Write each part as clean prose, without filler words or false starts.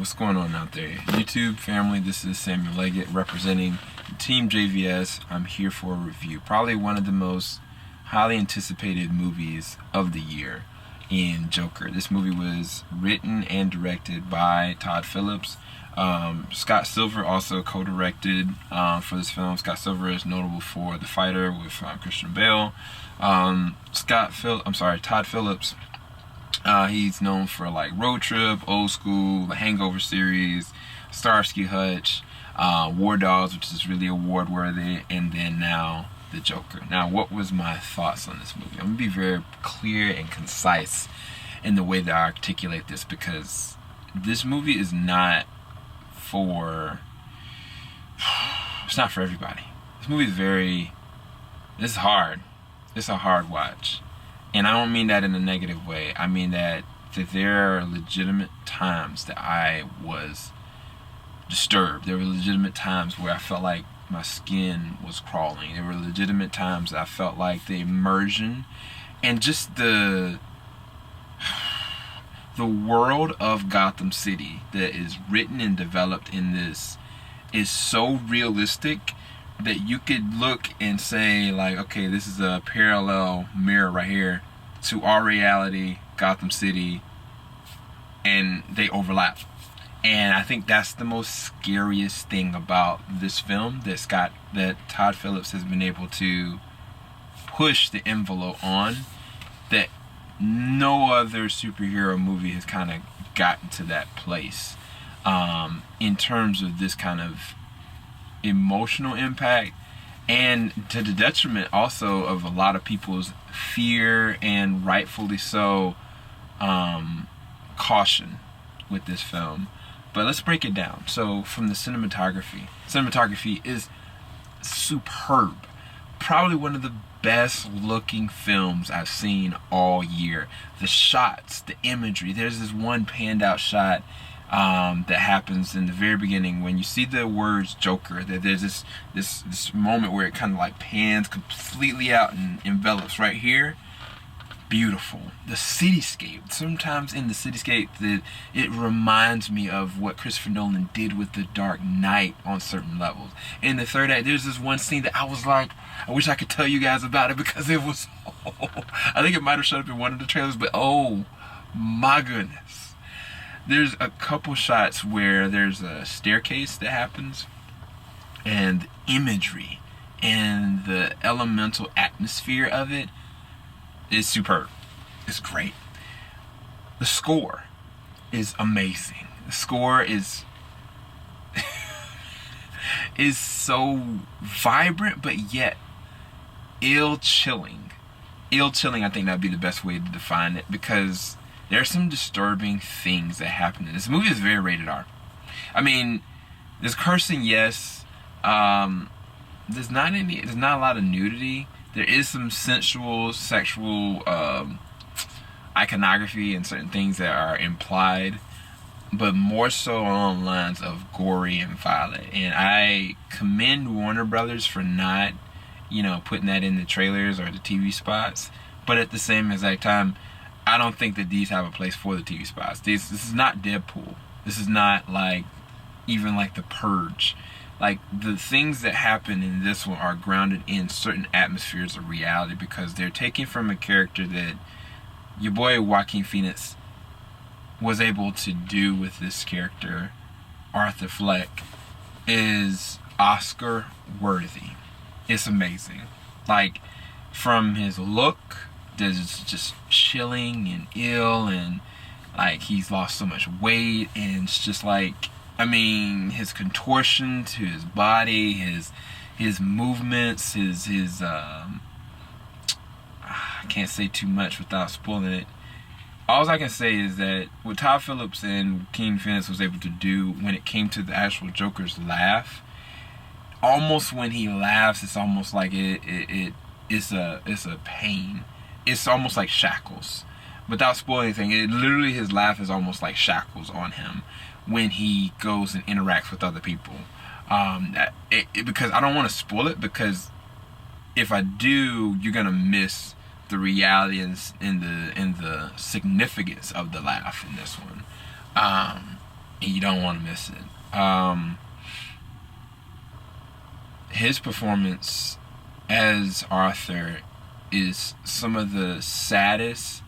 what's going on out there? YouTube family, this is Samuel Leggett representing Team JVS. I'm here for a review. Probably one of the most highly anticipated movies of the year in Joker. This movie was written and directed by Todd Phillips. Scott Silver also co-directed for this film. Scott Silver is notable for The Fighter with Christian Bale. Todd Phillips, he's known for like Road Trip, Old School, the Hangover series, Starsky Hutch, War Dogs, which is really award worthy, and then now the Joker. Now, what was my thoughts on this movie? I'm gonna be very clear and concise in the way that I articulate this, because this movie is not for everybody. This movie is it's hard. It's a hard watch. And I don't mean that in a negative way. I mean that there are legitimate times that I was disturbed. There were legitimate times where I felt like my skin was crawling. There were legitimate times that I felt like the immersion and just the world of Gotham City that is written and developed in this is so realistic that you could look and say, like, okay, this is a parallel mirror right here to our reality, Gotham City, and they overlap. And I think that's the most scariest thing about this film that Todd Phillips has been able to push the envelope on, that no other superhero movie has kind of gotten to that place in terms of this kind of emotional impact, and to the detriment also of a lot of people's fear and rightfully so caution with this film. But let's break it down. So from the cinematography is superb. Probably one of the best looking films I've seen all year. The shots, the imagery. There's this one panned out shot that happens in the very beginning when you see the words Joker. That there's this moment where it kind of like pans completely out and envelops right here. Beautiful. The cityscape. Sometimes in the cityscape, it reminds me of what Christopher Nolan did with The Dark Knight on certain levels. In the third act, there's this one scene that I was like, I wish I could tell you guys about it, because it was, I think it might have showed up in one of the trailers, but oh my goodness. There's a couple shots where there's a staircase that happens, and imagery and the elemental atmosphere of it is superb. It's great. The score is amazing. The score is is so vibrant, but yet ill-chilling. Ill-chilling, I think that'd be the best way to define it, because there are some disturbing things that happen in this movie. Is very rated R. I mean, there's cursing, yes. There's not a lot of nudity. There is some sensual, sexual iconography and certain things that are implied, but more so along the lines of gory and violent. And I commend Warner Brothers for not, putting that in the trailers or the TV spots. But at the same exact time, I don't think that these have a place for the TV spots. This is not Deadpool. This is not even like The Purge. Like, the things that happen in this one are grounded in certain atmospheres of reality, because they're taken from a character that your boy Joaquin Phoenix was able to do with this character, Arthur Fleck, is Oscar worthy. It's amazing. Like, from his look, that's just chilling and ill, and like he's lost so much weight, and it's just like, his contortion to his body, his movements, his I can't say too much without spoiling it. All I can say is that what Todd Phillips and Joaquin Phoenix was able to do when it came to the actual Joker's laugh, almost when he laughs, it's almost like it's a pain. It's almost like shackles. Without spoiling anything, literally his laugh is almost like shackles on him when he goes and interacts with other people. Because I don't want to spoil it, because if I do, you're gonna miss the reality and the significance of the laugh in this one. and you don't want to miss it. His performance as Arthur is some of the saddest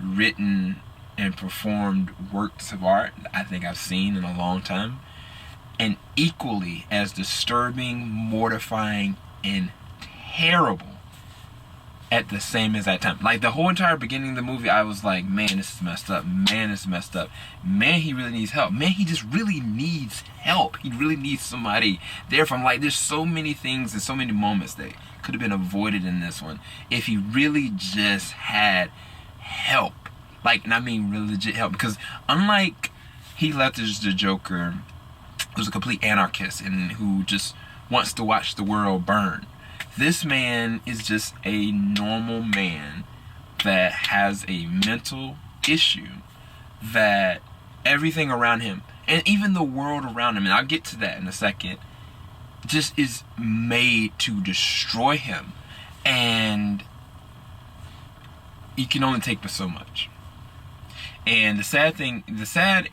written and performed works of art I think I've seen in a long time, and equally as disturbing, mortifying, and terrible at the same exact time. Like, the whole entire beginning of the movie, I was like, man, this is messed up. Man, this is messed up. Man, he really needs help. Man, he just really needs help. He really needs somebody there from, like, there's so many things and so many moments that could have been avoided in this one if he really just had help. Like, and I mean really legit help. Because unlike Heath Ledger's the Joker, who's a complete anarchist and who just wants to watch the world burn, this man is just a normal man that has a mental issue that everything around him, and even the world around him, and I'll get to that in a second, just is made to destroy him. And you can only take but so much. And the sad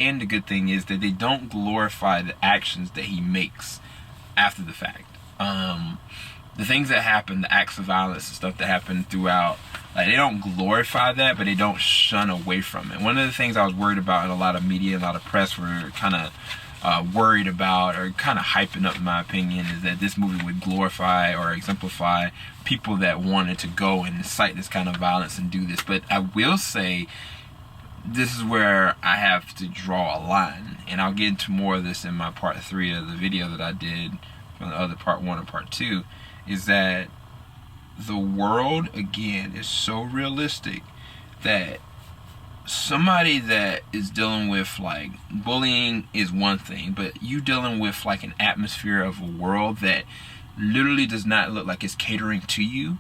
and the good thing is that they don't glorify the actions that he makes after the fact. The things that happen, the acts of violence and stuff that happen throughout, like, they don't glorify that, but they don't shun away from it. One of the things I was worried about, in a lot of media, a lot of press were kind of worried about, or kind of hyping up, in my opinion, is that this movie would glorify or exemplify people that wanted to go and incite this kind of violence and do this. But I will say, this is where I have to draw a line, and I'll get into more of this in my part 3 of the video that I did from the other part 1 and part 2, is that the world, again, is so realistic that somebody that is dealing with, like, bullying is one thing, but you dealing with, like, an atmosphere of a world that literally does not look like it's catering to you,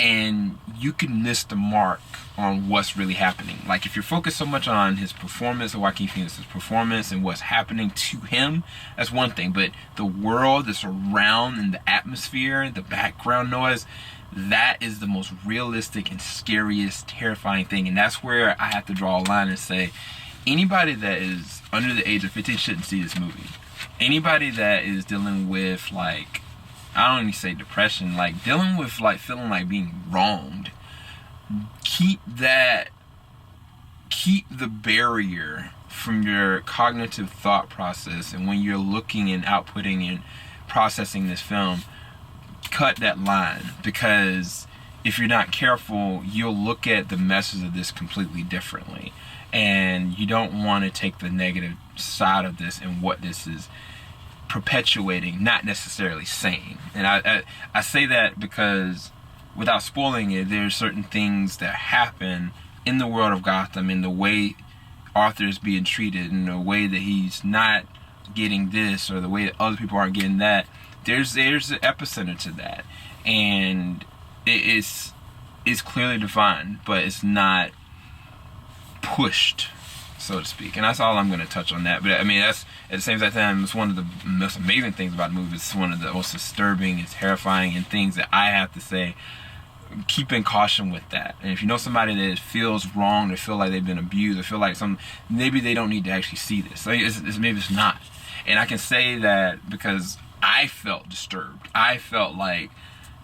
and you can miss the mark on what's really happening. Like, if you're focused so much on his performance, or Joaquin Phoenix's performance, and what's happening to him, that's one thing. But the world that's around, and the atmosphere, the background noise, that is the most realistic and scariest, terrifying thing. And that's where I have to draw a line and say, anybody that is under the age of 15 shouldn't see this movie. Anybody that is dealing with, like, I don't even say depression, like, dealing with, like, feeling like being wronged, keep the barrier from your cognitive thought process, and when you're looking and outputting and processing this film, cut that line, because if you're not careful, you'll look at the message of this completely differently, and you don't want to take the negative side of this and what this is perpetuating, not necessarily saying. And I say that because, without spoiling it, there's certain things that happen in the world of Gotham, in the way Arthur is being treated, in the way that he's not getting this, or the way that other people aren't getting that. There's an epicenter to that, and it's clearly defined, but it's not pushed, so to speak. And that's all I'm going to touch on that. But I mean, that's, at the same time, it's one of the most amazing things about the movie. It's one of the most disturbing and terrifying and things that I have to say, keep in caution with that. And if you know somebody that feels wrong, they feel like they've been abused, or feel like maybe they don't need to actually see this. Like, maybe it's not. And I can say that because I felt disturbed. I felt like,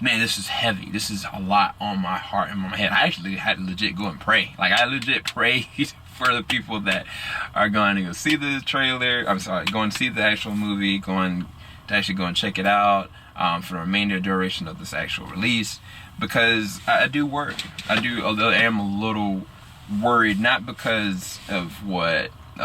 man, this is heavy. This is a lot on my heart and on my head. I actually had to legit go and pray. Like, I legit prayed for the people that are going to go see the trailer. I'm sorry, going to see the actual movie, going to actually go and check it out for the remainder duration of this actual release, because I do worry. Although I am a little worried, not because of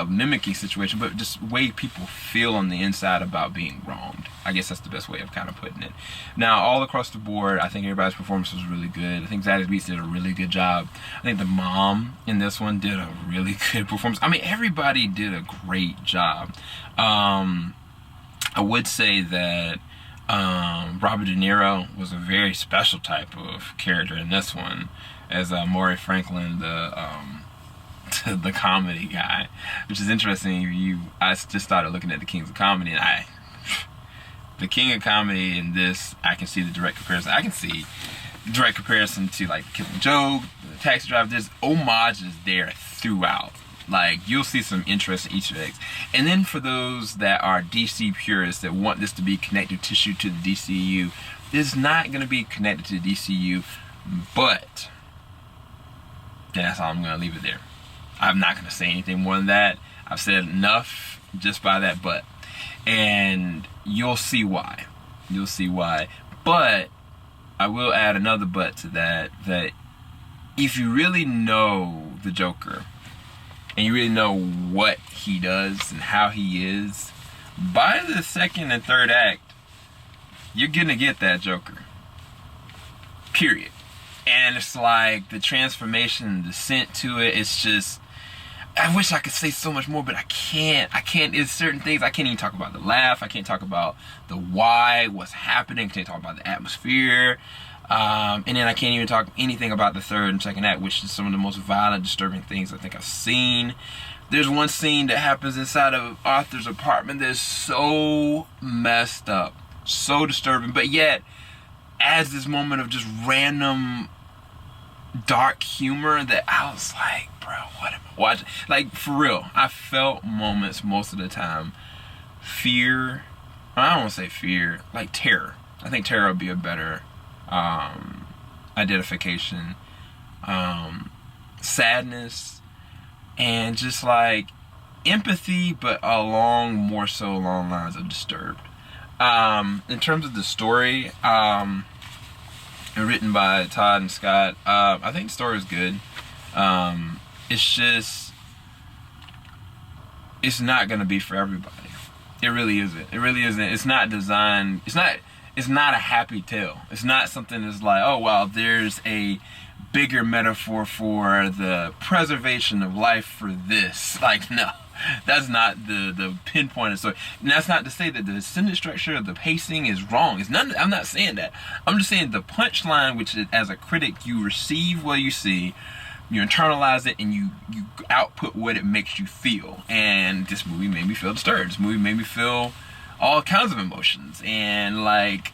mimicking situation, but just way people feel on the inside about being wronged. I guess that's the best way of kind of putting it. Now, all across the board, I think everybody's performance was really good. I think Zazie Beetz did a really good job. I think the mom in this one did a really good performance. I mean, everybody did a great job. I would say that Robert De Niro was a very special type of character in this one, as Maury Franklin, the comedy guy, which is interesting. I just started looking at the Kings of Comedy, and the King of Comedy in this, I can see the direct comparison. I can see the direct comparison to, like, Killing Joke, the Taxi Driver. There's homages there throughout. Like, you'll see some interesting Easter eggs. And then for those that are DC purists that want this to be connective tissue to the DCU, it's not going to be connected to the DCU, but that's all. I'm going to leave it there. I'm not going to say anything more than that. I've said enough just by that but. And you'll see why. You'll see why. But I will add another but to that, that if you really know the Joker, and you really know what he does and how he is, by the second and third act, you're gonna get that Joker. Period. And it's like the transformation, the descent to it, it's just, I wish I could say so much more, but I can't. There's certain things, I can't even talk about the laugh, I can't talk about the why, what's happening, I can't talk about the atmosphere. And then I can't even talk anything about the third and second act, which is some of the most violent, disturbing things I think I've seen. There's one scene that happens inside of Arthur's apartment that's so messed up, so disturbing, but yet adds this moment of just random dark humor that I was like, bro, what am I watching? Like, for real, I felt moments most of the time. Fear, I don't want to say fear, like terror. I think terror would be a better identification. Sadness, and just like empathy, but more so along lines of disturbed. In terms of the story, written by Todd and Scott, I think the story is good. It's just, it's not gonna be for everybody. It really isn't. It really isn't. It's not designed. It's not a happy tale. It's not something that's like, oh wow, there's a bigger metaphor for the preservation of life for this. Like, no, that's not the pinpoint of the story. And that's not to say that the sentence structure of the pacing is wrong. It's none. I'm not saying that. I'm just saying the punchline, which is, as a critic, you receive what you see, you internalize it, and you output what it makes you feel. And this movie made me feel disturbed. This movie made me feel all kinds of emotions. And like,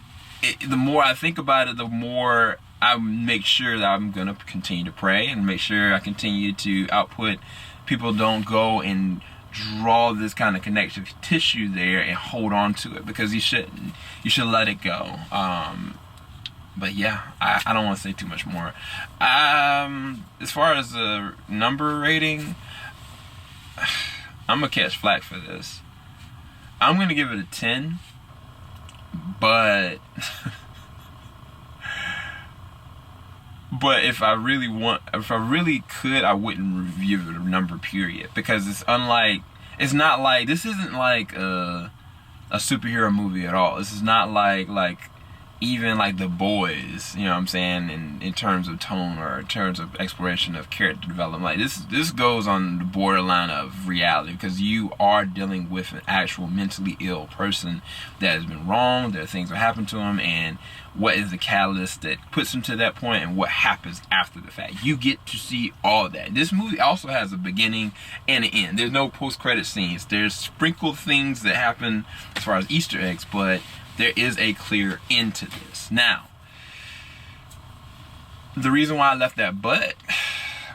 the more I think about it, the more I make sure that I'm going to continue to pray and make sure I continue to output. People don't go and draw this kind of connective tissue there and hold on to it, because you shouldn't. You should let it go. But yeah, I don't want to say too much more. As far as the number rating, I'm going to catch flack for this. I'm going to give it a 10, but if I really could, I wouldn't review the number, period, because this isn't like a superhero movie at all. This is not like even like The Boys, you know what I'm saying, in terms of tone or in terms of exploration of character development. Like, this goes on the borderline of reality, because you are dealing with an actual mentally ill person that has been wronged. There are things that happen to him, and what is the catalyst that puts him to that point, and what happens after the fact. You get to see all that. This movie also has a beginning and an end. There's no post-credit scenes. There's sprinkled things that happen as far as Easter eggs, but there is a clear end to this. Now, the reason why I left that but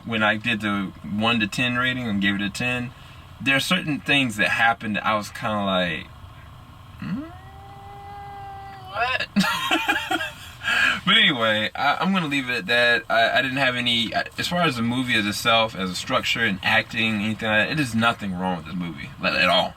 when I did the 1 to 10 rating and gave it a 10, there are certain things that happened that I was kind of like, what? But anyway, I'm going to leave it at that. I didn't have any, as far as the movie as itself, as a structure and acting, anything like that, it is nothing wrong with this movie, like, at all.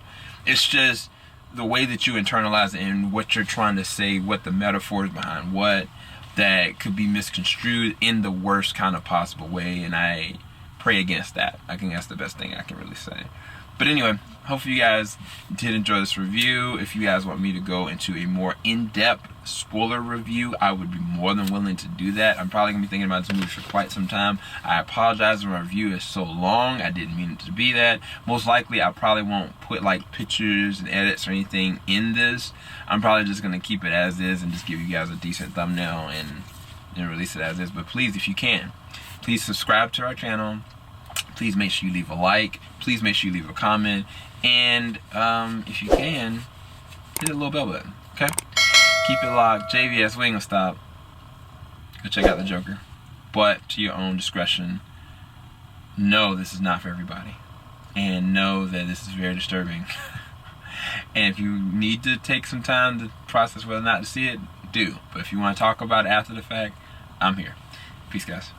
It's just the way that you internalize it and what you're trying to say, what the metaphors behind what that could be misconstrued in the worst kind of possible way, and I pray against that. I think that's the best thing I can really say. But anyway, hopefully you guys did enjoy this review. If you guys want me to go into a more in-depth spoiler review, I would be more than willing to do that. I'm probably going to be thinking about this movie for quite some time. I apologize if my review is so long. I didn't mean it to be that. Most likely, I probably won't put like pictures and edits or anything in this. I'm probably just going to keep it as is and just give you guys a decent thumbnail and release it as is. But please, if you can, please subscribe to our channel. Please make sure you leave a like. Please make sure you leave a comment. And if you can, hit the little bell button. Okay? Keep it locked. JVS, we ain't gonna stop. Go check out the Joker. But to your own discretion, no, this is not for everybody. and know that this is very disturbing. And if you need to take some time to process whether or not to see it, do. But if you want to talk about it after the fact, I'm here. Peace, guys.